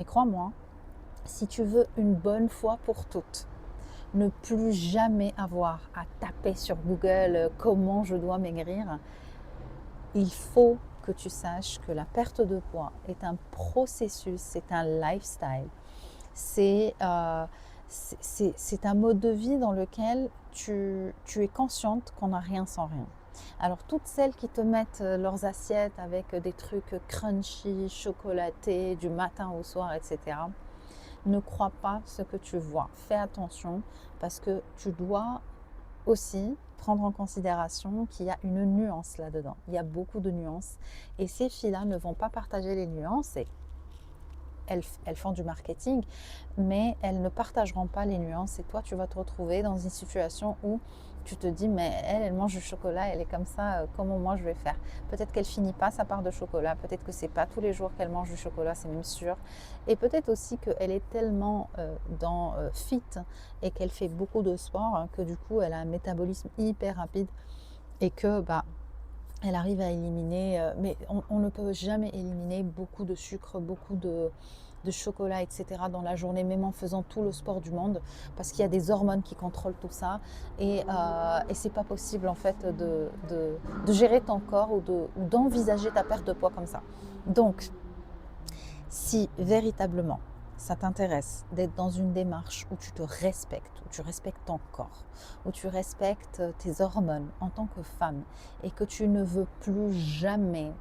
crois-moi, si tu veux une bonne fois pour toutes, ne plus jamais avoir à taper sur Google comment je dois maigrir, il faut que tu saches que la perte de poids est un processus, c'est un lifestyle, c'est un mode de vie dans lequel tu es consciente qu'on n'a rien sans rien. Alors toutes celles qui te mettent leurs assiettes avec des trucs crunchy, chocolatés, du matin au soir, etc., ne crois pas ce que tu vois. Fais attention parce que tu dois aussi prendre en considération qu'il y a une nuance là-dedans. Il y a beaucoup de nuances et ces filles-là ne vont pas partager les nuances et elles font du marketing, mais elles ne partageront pas les nuances et toi, tu vas te retrouver dans une situation où tu te dis, mais elle mange du chocolat, elle est comme ça, comment moi je vais faire? Peut-être qu'elle finit pas sa part de chocolat, peut-être que c'est pas tous les jours qu'elle mange du chocolat, c'est même sûr. Et peut-être aussi qu'elle est tellement dans fit et qu'elle fait beaucoup de sport hein, que du coup, elle a un métabolisme hyper rapide et que elle arrive à éliminer, mais on ne peut jamais éliminer beaucoup de sucre, beaucoup de chocolat, etc. dans la journée, même en faisant tout le sport du monde, parce qu'il y a des hormones qui contrôlent tout ça, et c'est pas possible en fait de gérer ton corps ou d'envisager ta perte de poids comme ça. Donc, si véritablement ça t'intéresse d'être dans une démarche où tu te respectes, où tu respectes ton corps, où tu respectes tes hormones en tant que femme et que tu ne veux plus jamais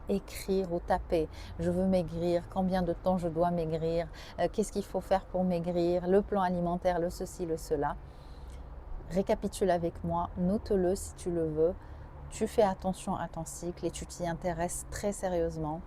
écrire ou taper je veux maigrir, combien de temps je dois maigrir, qu'est-ce qu'il faut faire pour maigrir, le plan alimentaire, le ceci, le cela, récapitule avec moi, note-le si tu le veux, tu fais attention à ton cycle et tu t'y intéresses très sérieusement.